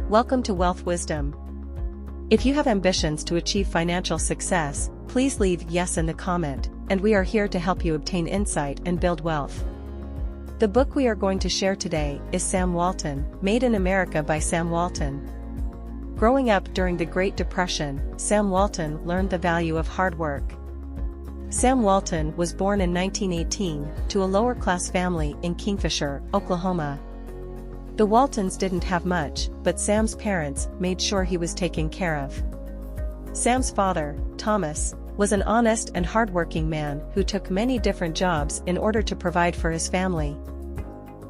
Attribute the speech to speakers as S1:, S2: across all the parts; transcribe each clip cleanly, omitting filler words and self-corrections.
S1: Welcome to Wealth Wisdom. If you have ambitions to achieve financial success, please leave yes in the comment, and we are here to help you obtain insight and build wealth. The book we are going to share today is Sam Walton, Made in America by Sam Walton. Growing up during the Great Depression, Sam Walton learned the value of hard work. Sam Walton was born in 1918 to a lower-class family in Kingfisher, Oklahoma. The Waltons didn't have much, but Sam's parents made sure he was taken care of. Sam's father, Thomas, was an honest and hardworking man who took many different jobs in order to provide for his family.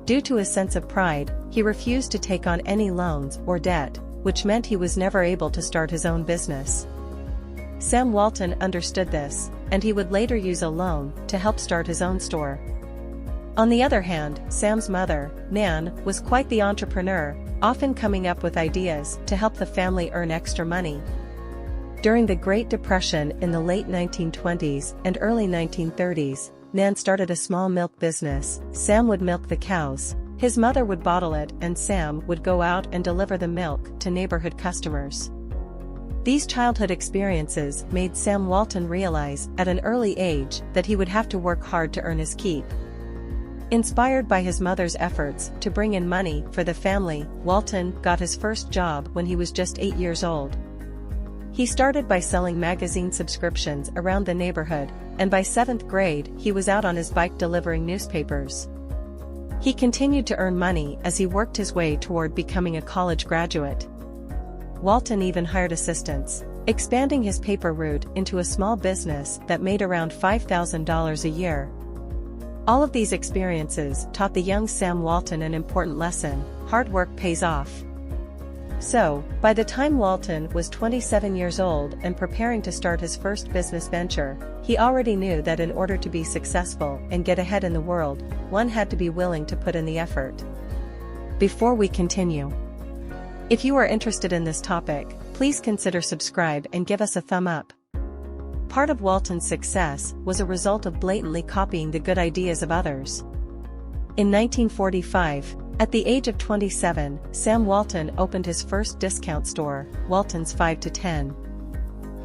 S1: Due to his sense of pride, he refused to take on any loans or debt, which meant he was never able to start his own business. Sam Walton understood this, and he would later use a loan to help start his own store. On the other hand, Sam's mother, Nan, was quite the entrepreneur, often coming up with ideas to help the family earn extra money. During the Great Depression in the late 1920s and early 1930s, Nan started a small milk business. Sam would milk the cows, his mother would bottle it, and Sam would go out and deliver the milk to neighborhood customers. These childhood experiences made Sam Walton realize at an early age that he would have to work hard to earn his keep. Inspired by his mother's efforts to bring in money for the family, Walton got his first job when he was just 8 years old. He started by selling magazine subscriptions around the neighborhood, and by 7th grade he was out on his bike delivering newspapers. He continued to earn money as he worked his way toward becoming a college graduate. Walton even hired assistants, expanding his paper route into a small business that made around $5,000 a year. All of these experiences taught the young Sam Walton an important lesson: hard work pays off. So, by the time Walton was 27 years old and preparing to start his first business venture, he already knew that in order to be successful and get ahead in the world, one had to be willing to put in the effort. Before we continue, if you are interested in this topic, please consider subscribe and give us a thumb up. Part of Walton's success was a result of blatantly copying the good ideas of others. In 1945, at the age of 27, Sam Walton opened his first discount store, Walton's 5 to 10.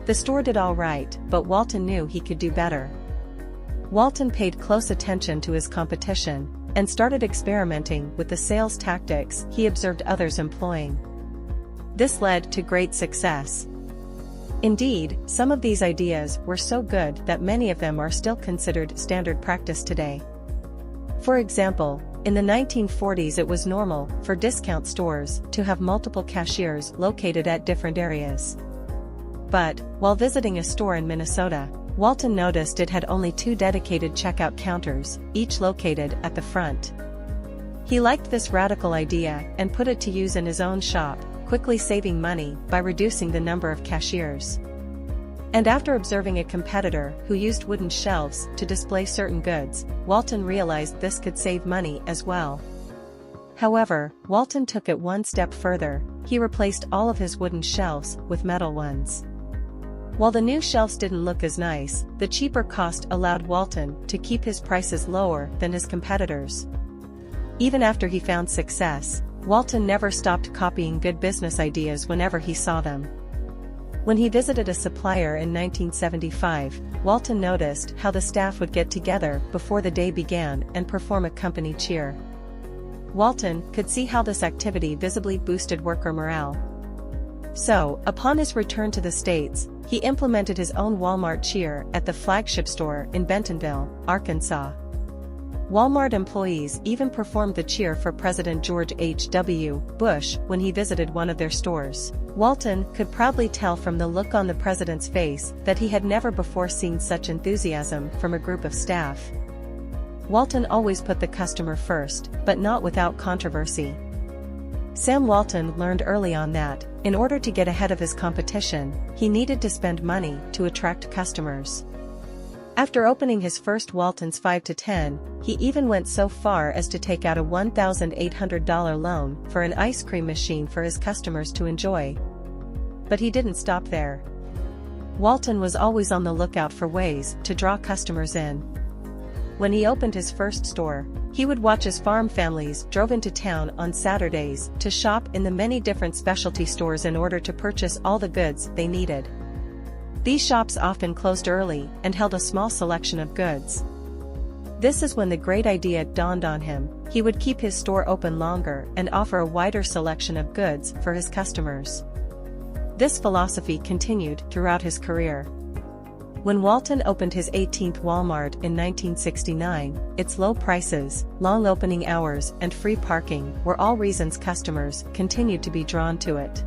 S1: The store did all right, but Walton knew he could do better. Walton paid close attention to his competition and started experimenting with the sales tactics he observed others employing. This led to great success. Indeed, some of these ideas were so good that many of them are still considered standard practice today. For example, in the 1940s it was normal for discount stores to have multiple cashiers located at different areas. But, while visiting a store in Minnesota, Walton noticed it had only 2 dedicated checkout counters, each located at the front. He liked this radical idea and put it to use in his own shop, quickly saving money by reducing the number of cashiers. And after observing a competitor who used wooden shelves to display certain goods, Walton realized this could save money as well. However, Walton took it one step further. He replaced all of his wooden shelves with metal ones. While the new shelves didn't look as nice, the cheaper cost allowed Walton to keep his prices lower than his competitors. Even after he found success, Walton never stopped copying good business ideas whenever he saw them. When he visited a supplier in 1975, Walton noticed how the staff would get together before the day began and perform a company cheer. Walton could see how this activity visibly boosted worker morale. So, upon his return to the States, he implemented his own Wal-Mart cheer at the flagship store in Bentonville, Arkansas. Wal-Mart employees even performed the cheer for President George H.W. Bush when he visited one of their stores. Walton could proudly tell from the look on the president's face that he had never before seen such enthusiasm from a group of staff. Walton always put the customer first, but not without controversy. Sam Walton learned early on that, in order to get ahead of his competition, he needed to spend money to attract customers. After opening his first Walton's 5 to 10, he even went so far as to take out a $1,800 loan for an ice cream machine for his customers to enjoy. But he didn't stop there. Walton was always on the lookout for ways to draw customers in. When he opened his first store, he would watch as farm families drove into town on Saturdays to shop in the many different specialty stores in order to purchase all the goods they needed. These shops often closed early and held a small selection of goods. This is when the great idea dawned on him: he would keep his store open longer and offer a wider selection of goods for his customers. This philosophy continued throughout his career. When Walton opened his 18th Wal-Mart in 1969, its low prices, long opening hours, and free parking were all reasons customers continued to be drawn to it.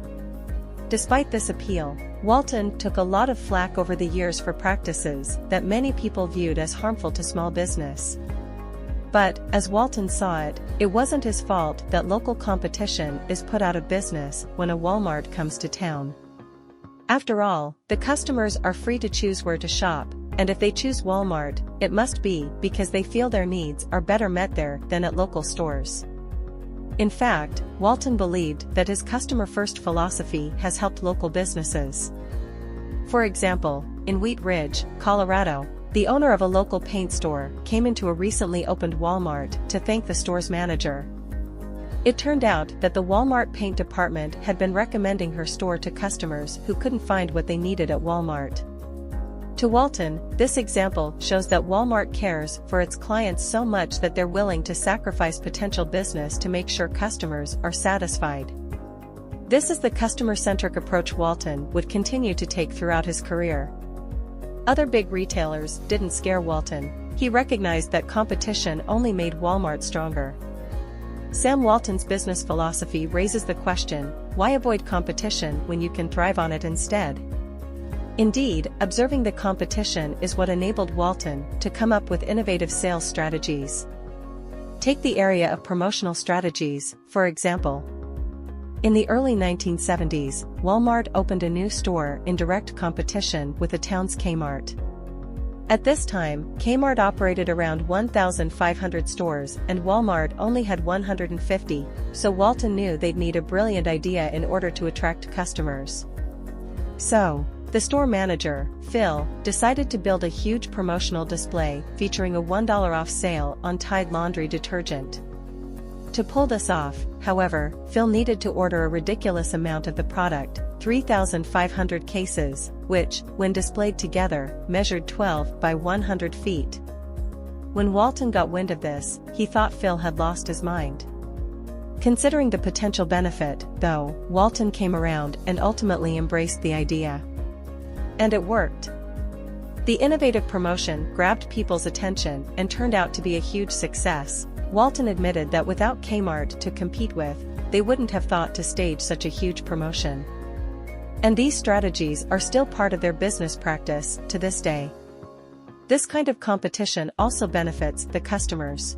S1: Despite this appeal, Walton took a lot of flack over the years for practices that many people viewed as harmful to small business. But, as Walton saw it, it wasn't his fault that local competition is put out of business when a Wal-Mart comes to town. After all, the customers are free to choose where to shop, and if they choose Wal-Mart, it must be because they feel their needs are better met there than at local stores. In fact, Walton believed that his customer-first philosophy has helped local businesses. For example, in Wheat Ridge, Colorado, the owner of a local paint store came into a recently opened Wal-Mart to thank the store's manager. It turned out that the Wal-Mart paint department had been recommending her store to customers who couldn't find what they needed at Wal-Mart. To Walton, this example shows that Wal-Mart cares for its clients so much that they're willing to sacrifice potential business to make sure customers are satisfied. This is the customer-centric approach Walton would continue to take throughout his career. Other big retailers didn't scare Walton. He recognized that competition only made Wal-Mart stronger. Sam Walton's business philosophy raises the question, why avoid competition when you can thrive on it instead? Indeed, observing the competition is what enabled Walton to come up with innovative sales strategies. Take the area of promotional strategies, for example. In the early 1970s, Wal-Mart opened a new store in direct competition with the town's Kmart. At this time, Kmart operated around 1,500 stores and Wal-Mart only had 150, so Walton knew they'd need a brilliant idea in order to attract customers. So, the store manager, Phil, decided to build a huge promotional display featuring a $1 off sale on Tide laundry detergent. To pull this off, however, Phil needed to order a ridiculous amount of the product, 3,500 cases, which, when displayed together, measured 12 by 100 feet. When Walton got wind of this, he thought Phil had lost his mind. Considering the potential benefit, though, Walton came around and ultimately embraced the idea. And it worked. The innovative promotion grabbed people's attention and turned out to be a huge success. Walton admitted that without Kmart to compete with, they wouldn't have thought to stage such a huge promotion. And these strategies are still part of their business practice to this day. This kind of competition also benefits the customers.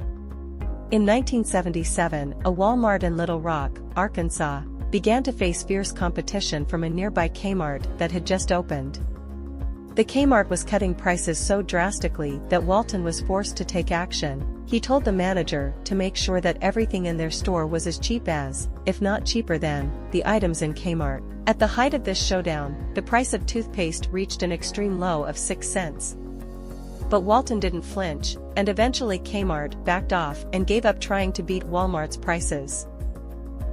S1: In 1977, a Wal-Mart in Little Rock, Arkansas, began to face fierce competition from a nearby Kmart that had just opened. The Kmart was cutting prices so drastically that Walton was forced to take action. He told the manager to make sure that everything in their store was as cheap as, if not cheaper than, the items in Kmart. At the height of this showdown, the price of toothpaste reached an extreme low of 6 cents. But Walton didn't flinch, and eventually Kmart backed off and gave up trying to beat Wal-Mart's prices.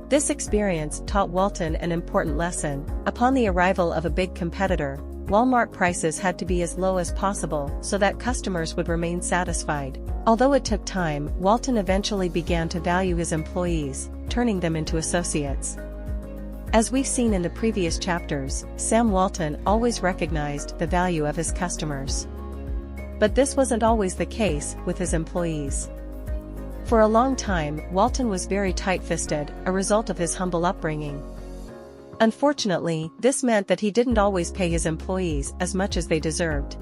S1: This experience taught Walton an important lesson. Upon the arrival of a big competitor, Wal-Mart prices had to be as low as possible so that customers would remain satisfied. Although it took time, Walton eventually began to value his employees, turning them into associates. As we've seen in the previous chapters, Sam Walton always recognized the value of his customers. But this wasn't always the case with his employees. For a long time, Walton was very tight-fisted, a result of his humble upbringing. Unfortunately, this meant that he didn't always pay his employees as much as they deserved.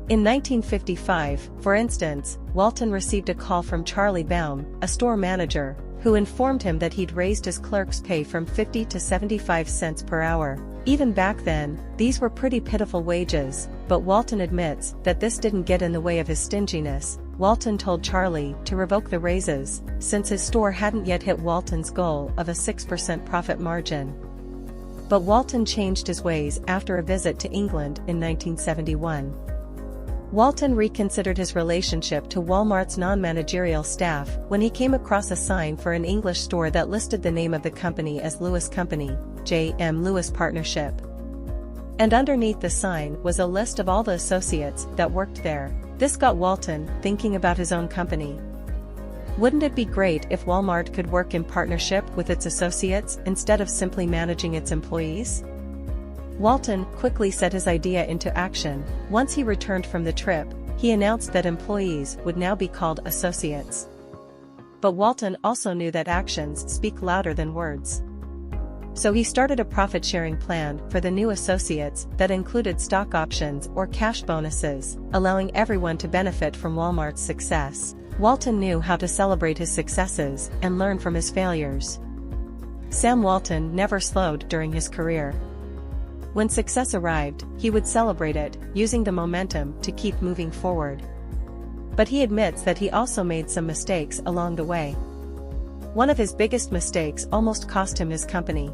S1: In 1955, for instance, Walton received a call from Charlie Baum, a store manager, who informed him that he'd raised his clerks' pay from 50 to 75 cents per hour. Even back then, these were pretty pitiful wages, but Walton admits that this didn't get in the way of his stinginess. Walton told Charlie to revoke the raises, since his store hadn't yet hit Walton's goal of a 6% profit margin. But Walton changed his ways after a visit to England in 1971. Walton reconsidered his relationship to Wal-Mart's non-managerial staff when he came across a sign for an English store that listed the name of the company as Lewis Company, J.M. Lewis Partnership. And underneath the sign was a list of all the associates that worked there. This got Walton thinking about his own company. Wouldn't it be great if Wal-Mart could work in partnership with its associates instead of simply managing its employees? Walton quickly set his idea into action. Once he returned from the trip, he announced that employees would now be called associates. But Walton also knew that actions speak louder than words. So he started a profit-sharing plan for the new associates that included stock options or cash bonuses, allowing everyone to benefit from Wal-Mart's success. Walton knew how to celebrate his successes and learn from his failures. Sam Walton never slowed during his career. When success arrived, he would celebrate it, using the momentum to keep moving forward. But he admits that he also made some mistakes along the way. One of his biggest mistakes almost cost him his company.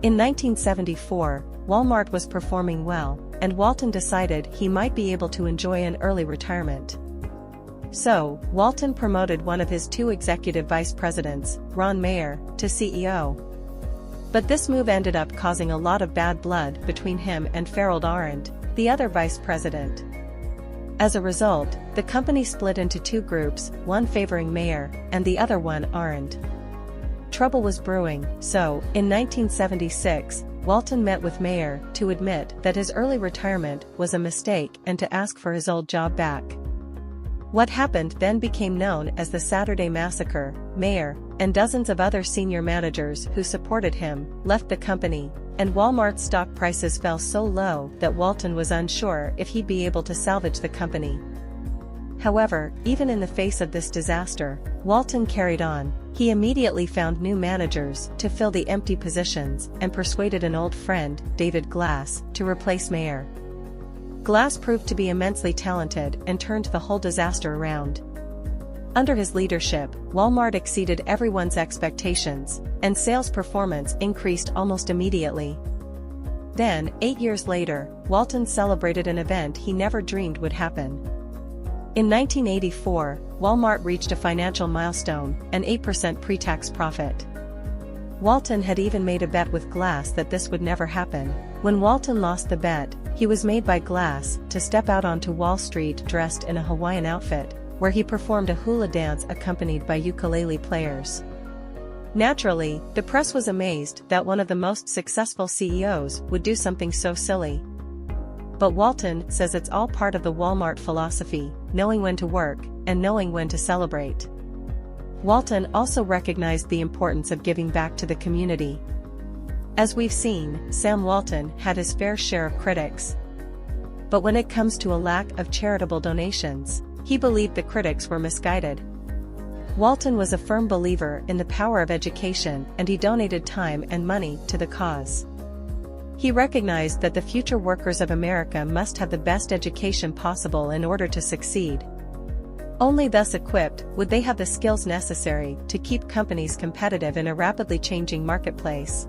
S1: In 1974, Wal-Mart was performing well, and Walton decided he might be able to enjoy an early retirement. So, Walton promoted one of his two executive vice presidents, Ron Mayer, to CEO. But this move ended up causing a lot of bad blood between him and Harold Arendt, the other vice president. As a result, the company split into two groups, one favoring Mayer, and the other one Arendt. Trouble was brewing, so, in 1976, Walton met with Mayer to admit that his early retirement was a mistake and to ask for his old job back. What happened then became known as the Saturday Massacre. Mayer, and dozens of other senior managers who supported him, left the company, and Wal-Mart's stock prices fell so low that Walton was unsure if he'd be able to salvage the company. However, even in the face of this disaster, Walton carried on. He immediately found new managers to fill the empty positions and persuaded an old friend, David Glass, to replace Mayer. Glass proved to be immensely talented and turned the whole disaster around. Under his leadership, Wal-Mart exceeded everyone's expectations, and sales performance increased almost immediately. Then, 8 years later, Walton celebrated an event he never dreamed would happen. In 1984, Wal-Mart reached a financial milestone, an 8% pre-tax profit. Walton had even made a bet with Glass that this would never happen. When Walton lost the bet, he was made by Glass to step out onto Wall Street dressed in a Hawaiian outfit, where he performed a hula dance accompanied by ukulele players. Naturally, the press was amazed that one of the most successful CEOs would do something so silly. But Walton says it's all part of the Wal-Mart philosophy, knowing when to work, and knowing when to celebrate. Walton also recognized the importance of giving back to the community. As we've seen, Sam Walton had his fair share of critics. But when it comes to a lack of charitable donations, he believed the critics were misguided. Walton was a firm believer in the power of education, and he donated time and money to the cause. He recognized that the future workers of America must have the best education possible in order to succeed. Only thus equipped would they have the skills necessary to keep companies competitive in a rapidly changing marketplace.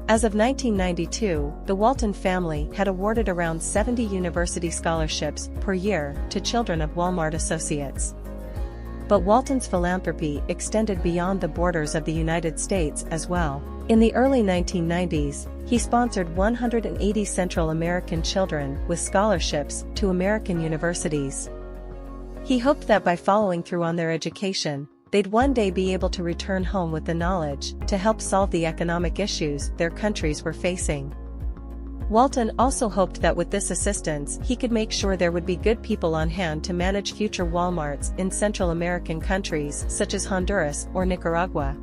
S1: As of 1992, the Walton family had awarded around 70 university scholarships per year to children of Wal-Mart associates. But Walton's philanthropy extended beyond the borders of the United States as well. In the early 1990s, he sponsored 180 Central American children with scholarships to American universities. He hoped that by following through on their education, they'd one day be able to return home with the knowledge to help solve the economic issues their countries were facing. Walton also hoped that with this assistance he could make sure there would be good people on hand to manage future Wal-Marts in Central American countries such as Honduras or Nicaragua.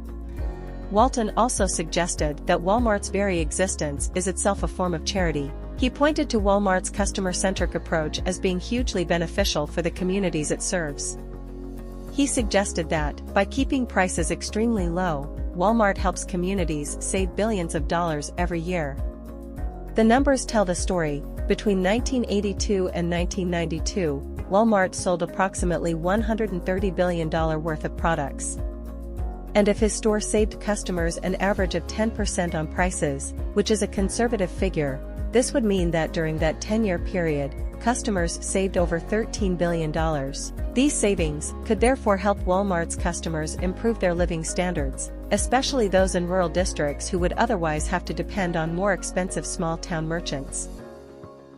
S1: Walton also suggested that Wal-Mart's very existence is itself a form of charity. He pointed to Wal-Mart's customer-centric approach as being hugely beneficial for the communities it serves. He suggested that, by keeping prices extremely low, Wal-Mart helps communities save billions of dollars every year. The numbers tell the story. Between 1982 and 1992, Wal-Mart sold approximately $130 billion worth of products. And if his store saved customers an average of 10% on prices, which is a conservative figure, this would mean that during that 10-year period, customers saved over $13 billion. These savings could therefore help Walmart's customers improve their living standards, especially those in rural districts who would otherwise have to depend on more expensive small-town merchants.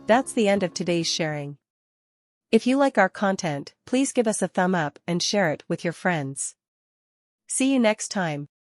S1: That's the end of today's sharing. If you like our content, please give us a thumb up and share it with your friends. See you next time.